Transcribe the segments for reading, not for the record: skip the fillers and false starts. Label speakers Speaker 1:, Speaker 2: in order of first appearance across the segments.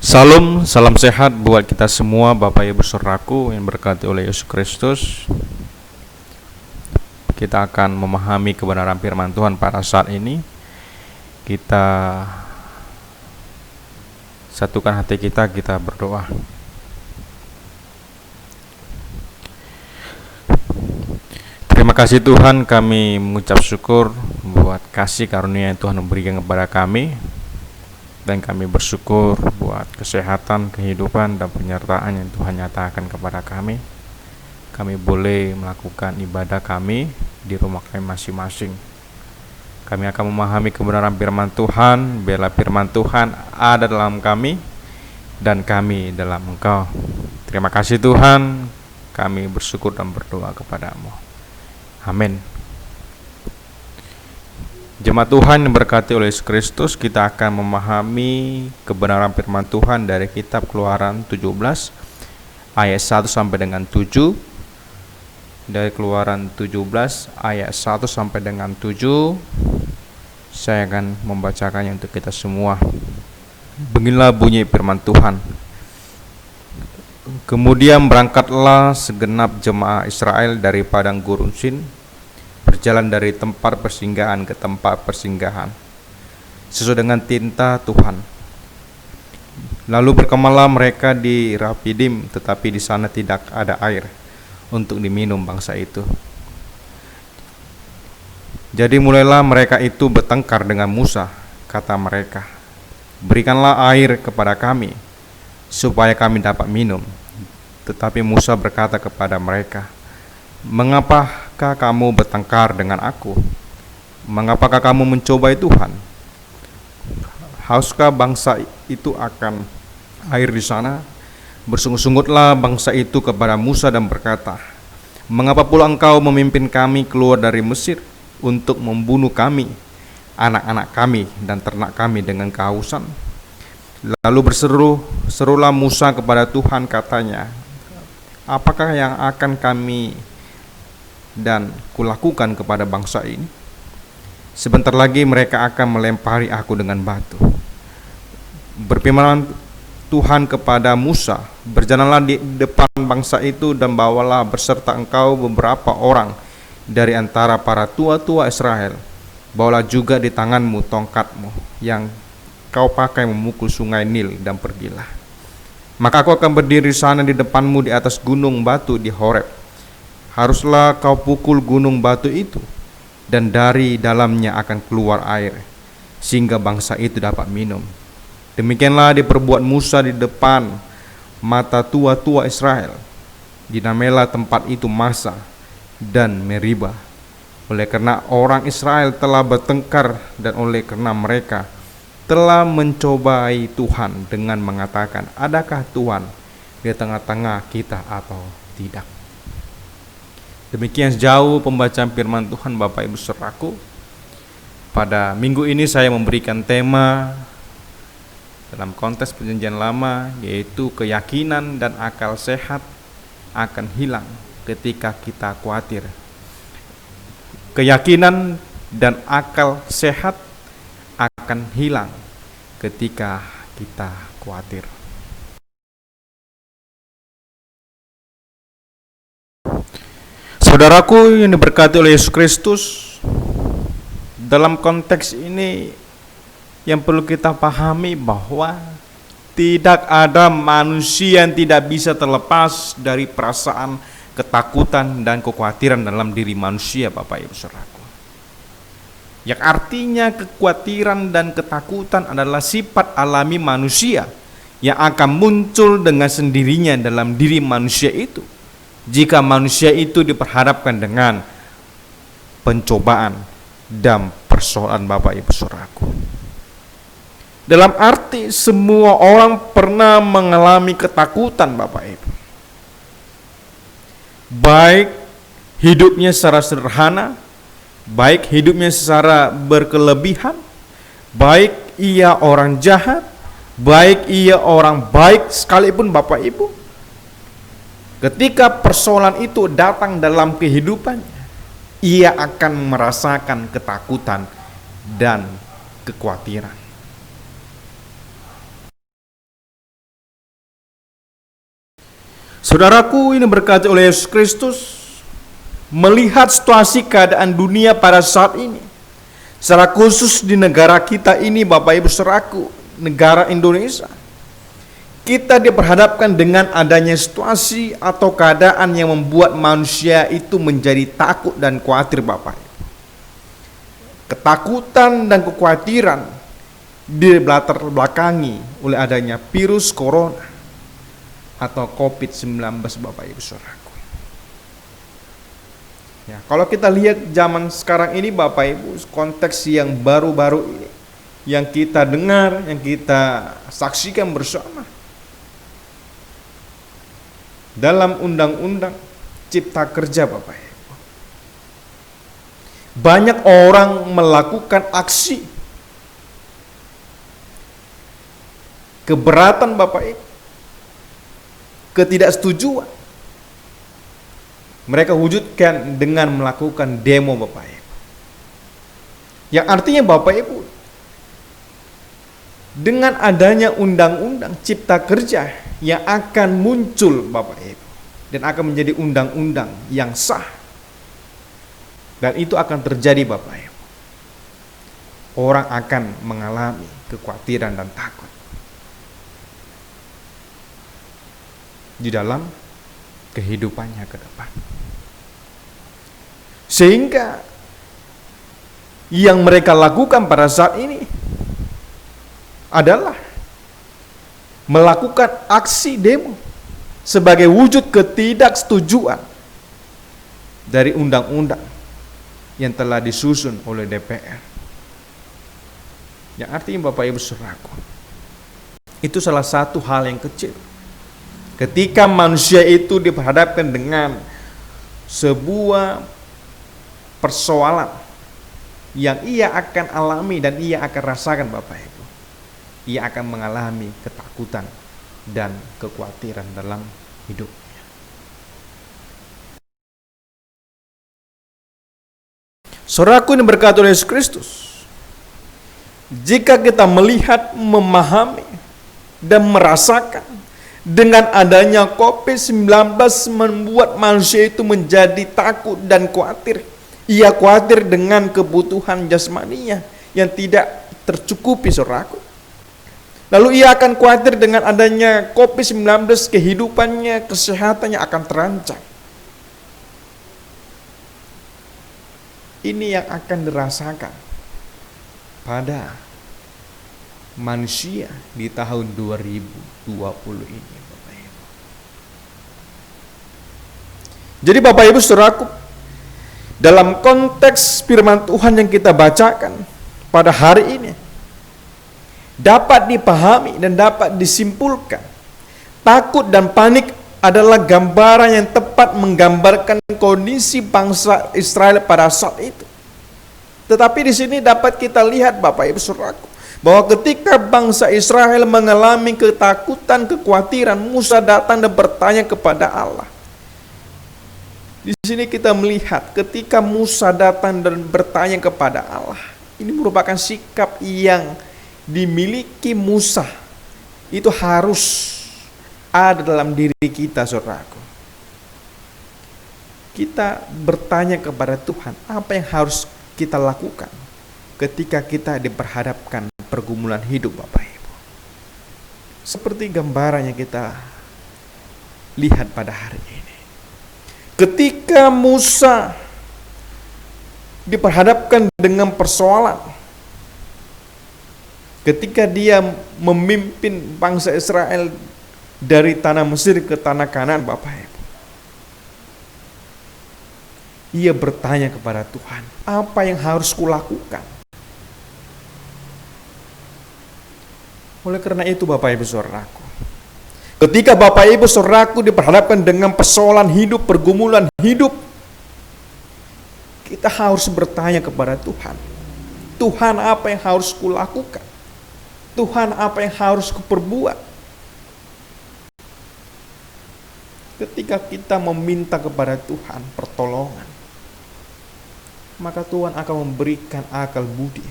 Speaker 1: Salam, salam sehat buat kita semua Bapak Ibu Saudaraku yang berkati oleh Yesus Kristus. Kita akan memahami kebenaran firman Tuhan pada saat ini. Kita satukan hati kita berdoa. Terima kasih Tuhan, kami mengucap syukur buat kasih karunia yang Tuhan memberikan kepada kami. Dan kami bersyukur buat kesehatan, kehidupan, dan penyertaan yang Tuhan nyatakan kepada kami. Kami boleh melakukan ibadah kami di rumah kami masing-masing. Kami akan memahami kebenaran firman Tuhan, biarlah firman Tuhan ada dalam kami, dan kami dalam Engkau. Terima kasih Tuhan, kami bersyukur dan berdoa kepadamu. Amin. Jemaat Tuhan yang berkati oleh Yesus Kristus, kita akan memahami kebenaran firman Tuhan dari kitab Keluaran 17 ayat 1 sampai dengan 7. Dari Keluaran 17 ayat 1 sampai dengan 7, saya akan membacakannya untuk kita semua. Beginilah bunyi firman Tuhan. Kemudian berangkatlah segenap jemaah Israel dari padang gurun Sin, berjalan dari tempat persinggahan ke tempat persinggahan sesuai dengan tinta Tuhan. Lalu berkemahlah mereka di Rafidim, tetapi di sana tidak ada air untuk diminum bangsa itu. Jadi mulailah mereka itu bertengkar dengan Musa. Kata mereka, "Berikanlah air kepada kami supaya kami dapat minum." Tetapi Musa berkata kepada mereka, "Mengapakah kamu bertengkar dengan aku? Mengapakah kamu mencobai Tuhan? Hauskah bangsa itu akan air di sana?" Bersungut-sungutlah bangsa itu kepada Musa dan berkata, "Mengapa pula engkau memimpin kami keluar dari Mesir untuk membunuh kami, anak-anak kami dan ternak kami dengan kehausan?" Lalu serulah Musa kepada Tuhan, katanya, "Apakah yang akan kami dan kulakukan kepada bangsa ini? Sebentar lagi mereka akan melempari aku dengan batu." Berfirman Tuhan kepada Musa, "Berjalanlah di depan bangsa itu dan bawalah berserta engkau beberapa orang dari antara para tua-tua Israel. Bawalah juga di tanganmu tongkatmu yang kau pakai memukul sungai Nil dan pergilah. Maka aku akan berdiri di sana di depanmu di atas gunung batu di Horeb. Haruslah kau pukul gunung batu itu, dan dari dalamnya akan keluar air, sehingga bangsa itu dapat minum." Demikianlah diperbuat Musa di depan mata tua-tua Israel. Dinamailah tempat itu Masa dan Meribah, oleh karena orang Israel telah bertengkar dan oleh karena mereka telah mencobai Tuhan dengan mengatakan, "Adakah Tuhan di tengah-tengah kita atau tidak?" Demikian sejauh pembacaan firman Tuhan Bapak Ibu Saudaraku. Pada minggu ini saya memberikan tema dalam konteks perjanjian lama, yaitu keyakinan dan akal sehat akan hilang ketika kita khawatir. Keyakinan dan akal sehat akan hilang ketika kita khawatir. Saudaraku yang diberkati oleh Yesus Kristus, dalam konteks ini yang perlu kita pahami bahwa tidak ada manusia yang tidak bisa terlepas dari perasaan ketakutan dan kekhawatiran dalam diri manusia, Bapak Ibu Saudaraku. Yang artinya kekhawatiran dan ketakutan adalah sifat alami manusia yang akan muncul dengan sendirinya dalam diri manusia itu jika manusia itu diperhadapkan dengan pencobaan dan persoalan, Bapak Ibu Saudaraku. Dalam arti semua orang pernah mengalami ketakutan, Bapak Ibu. Baik hidupnya secara sederhana, baik hidupnya secara berkelebihan, baik ia orang jahat, baik ia orang baik sekalipun, Bapak Ibu. Ketika persoalan itu datang dalam kehidupannya, ia akan merasakan ketakutan dan kekhawatiran. Saudaraku, ini berkati oleh Yesus Kristus, melihat situasi keadaan dunia pada saat ini, secara khusus di negara kita ini, Bapak Ibu Saudaraku, negara Indonesia, kita diperhadapkan dengan adanya situasi atau keadaan yang membuat manusia itu menjadi takut dan khawatir, Bapak. Ketakutan dan kekhawatiran dilatar belakangi oleh adanya virus corona atau COVID-19, Bapak Ibu Saudaraku. Ya, kalau kita lihat zaman sekarang ini, Bapak Ibu, konteks yang baru-baru ini, yang kita dengar, yang kita saksikan bersama, dalam Undang-Undang Cipta Kerja, Bapak Ibu, banyak orang melakukan aksi keberatan, Bapak Ibu, ketidaksetujuan. Mereka wujudkan dengan melakukan demo, Bapak Ibu. Yang artinya, Bapak Ibu, dengan adanya Undang-Undang Cipta Kerja yang akan muncul, Bapak Ibu, dan akan menjadi undang-undang yang sah, dan itu akan terjadi, Bapak Ibu, orang akan mengalami kekhawatiran dan takut di dalam kehidupannya ke depan. Sehingga yang mereka lakukan pada saat ini adalah melakukan aksi demo sebagai wujud ketidaksetujuan dari undang-undang yang telah disusun oleh DPR. Yang artinya, Bapak Ibu Saudaraku, itu salah satu hal yang kecil. Ketika manusia itu diperhadapkan dengan sebuah persoalan yang ia akan alami dan ia akan rasakan, Bapak Ibu, ia akan mengalami ketakutan dan kekhawatiran dalam hidupnya. Saudaraku, ini berkat oleh Yesus Kristus, jika kita melihat, memahami, dan merasakan dengan adanya COVID-19 membuat manusia itu menjadi takut dan khawatir. Ia khawatir dengan kebutuhan jasmaninya yang tidak tercukupi, saudaraku. Lalu ia akan khawatir dengan adanya COVID-19, kehidupannya, kesehatannya akan terancam. Ini yang akan dirasakan pada manusia di tahun 2020 ini, Bapak Ibu. Jadi, Bapak Ibu Saudaraku, dalam konteks firman Tuhan yang kita bacakan pada hari ini, dapat dipahami dan dapat disimpulkan, takut dan panik adalah gambaran yang tepat menggambarkan kondisi bangsa Israel pada saat itu. Tetapi di sini dapat kita lihat, Bapak Ibu Saudaraku, bahwa ketika bangsa Israel mengalami ketakutan, kekhawatiran, Musa datang dan bertanya kepada Allah. Di sini kita melihat ketika Musa datang dan bertanya kepada Allah, ini merupakan sikap yang dimiliki Musa, itu harus ada dalam diri kita, saudaraku. Kita bertanya kepada Tuhan, apa yang harus kita lakukan ketika kita diperhadapkan pergumulan hidup, Bapak Ibu. Seperti gambaran yang kita lihat pada hari ini. Ketika Musa diperhadapkan dengan persoalan, ketika dia memimpin bangsa Israel dari tanah Mesir ke tanah Kanaan, Bapak Ibu, ia bertanya kepada Tuhan, apa yang harus kulakukan? Oleh karena itu, Bapak Ibu Saudaraku, ketika Bapak Ibu Saudaraku diperhadapkan dengan persoalan hidup, pergumulan hidup, kita harus bertanya kepada Tuhan, Tuhan, apa yang harus kulakukan? Tuhan, apa yang harus kuperbuat? Ketika kita meminta kepada Tuhan pertolongan, maka Tuhan akan memberikan akal budi,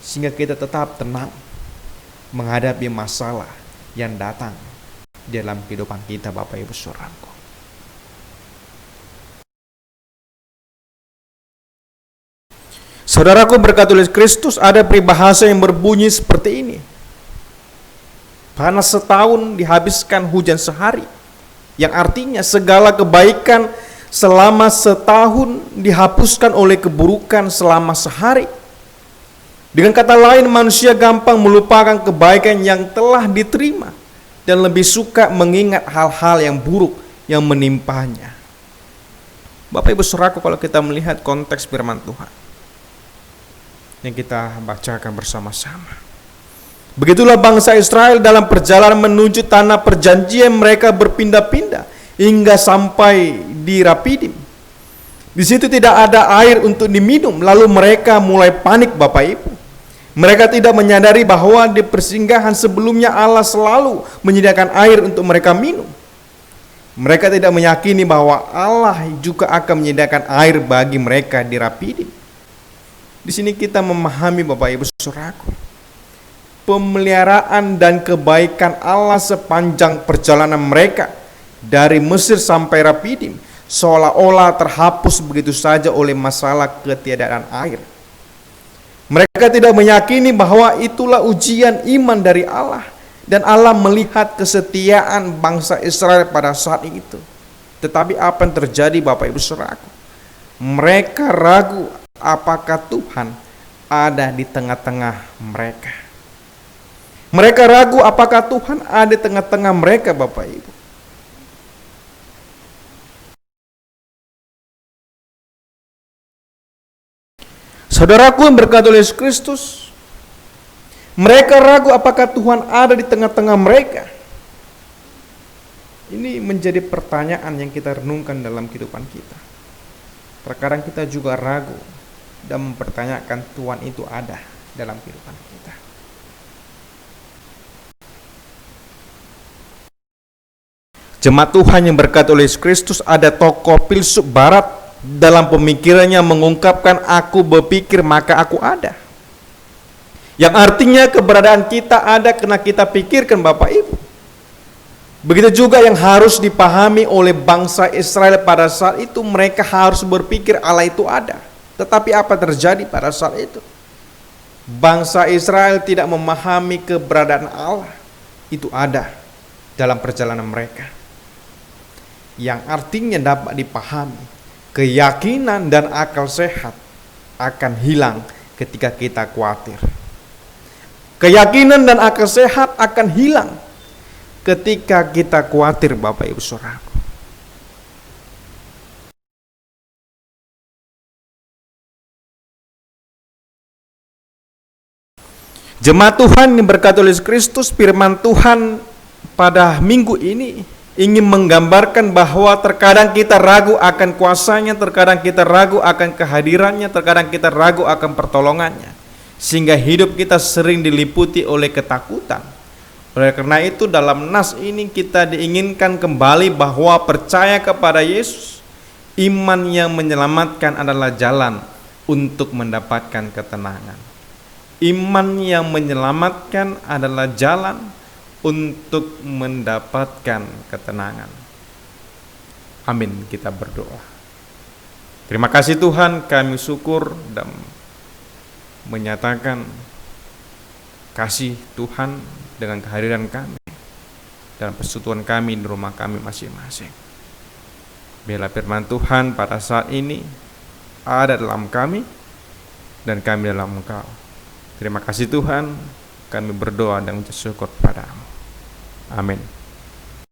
Speaker 1: sehingga kita tetap tenang menghadapi masalah yang datang dalam kehidupan kita, Bapak Ibu Saudaraku. Saudaraku, berkat oleh Kristus ada peribahasa yang berbunyi seperti ini. Panas setahun dihabiskan hujan sehari. Yang artinya segala kebaikan selama setahun dihapuskan oleh keburukan selama sehari. Dengan kata lain, manusia gampang melupakan kebaikan yang telah diterima dan lebih suka mengingat hal-hal yang buruk yang menimpanya. Bapak Ibu Saudaraku, kalau kita melihat konteks firman Tuhan yang kita bacakan bersama-sama, begitulah bangsa Israel dalam perjalanan menuju tanah perjanjian, mereka berpindah-pindah hingga sampai di Rapidim. Di situ tidak ada air untuk diminum, lalu mereka mulai panik, Bapak Ibu. Mereka tidak menyadari bahwa di persinggahan sebelumnya Allah selalu menyediakan air untuk mereka minum. Mereka tidak meyakini bahwa Allah juga akan menyediakan air bagi mereka di Rapidim. Di sini kita memahami, Bapak Ibu Saudaraku, pemeliharaan dan kebaikan Allah sepanjang perjalanan mereka dari Mesir sampai Rapidim seolah-olah terhapus begitu saja oleh masalah ketiadaan air. Mereka tidak meyakini bahwa itulah ujian iman dari Allah, dan Allah melihat kesetiaan bangsa Israel pada saat itu. Tetapi apa yang terjadi, Bapak Ibu Saudaraku? Mereka ragu apakah Tuhan ada di tengah-tengah mereka. Mereka ragu apakah Tuhan ada di tengah-tengah mereka, Bapak Ibu. Saudaraku yang berkat oleh Yesus Kristus, mereka ragu apakah Tuhan ada di tengah-tengah mereka. Ini menjadi pertanyaan yang kita renungkan dalam kehidupan kita. Terkadang kita juga ragu dan mempertanyakan Tuhan itu ada dalam kehidupan kita. Jemaat Tuhan yang berkat oleh Yesus Kristus, ada tokoh filsuf barat dalam pemikirannya mengungkapkan aku berpikir maka aku ada. Yang artinya keberadaan kita ada karena kita pikirkan, Bapak Ibu. Begitu juga yang harus dipahami oleh bangsa Israel pada saat itu, mereka harus berpikir Allah itu ada. Tetapi apa terjadi pada saat itu? Bangsa Israel tidak memahami keberadaan Allah itu ada dalam perjalanan mereka. Yang artinya dapat dipahami, keyakinan dan akal sehat akan hilang ketika kita khawatir. Keyakinan dan akal sehat akan hilang ketika kita khawatir, Bapak Ibu Saudaraku. Jemaat Tuhan yang berkat oleh Kristus, firman Tuhan pada minggu ini ingin menggambarkan bahwa terkadang kita ragu akan kuasanya, terkadang kita ragu akan kehadirannya, terkadang kita ragu akan pertolongannya, sehingga hidup kita sering diliputi oleh ketakutan. Oleh karena itu dalam nas ini kita diinginkan kembali bahwa percaya kepada Yesus, iman yang menyelamatkan adalah jalan untuk mendapatkan ketenangan. Iman yang menyelamatkan adalah jalan untuk mendapatkan ketenangan. Amin, kita berdoa. Terima kasih Tuhan, kami syukur dan menyatakan kasih Tuhan dengan kehadiran kami dalam persekutuan kami di rumah kami masing-masing. Biarlah firman Tuhan pada saat ini ada dalam kami dan kami dalam Engkau. Terima kasih Tuhan, kami berdoa dan mengucap syukur padamu. Amin.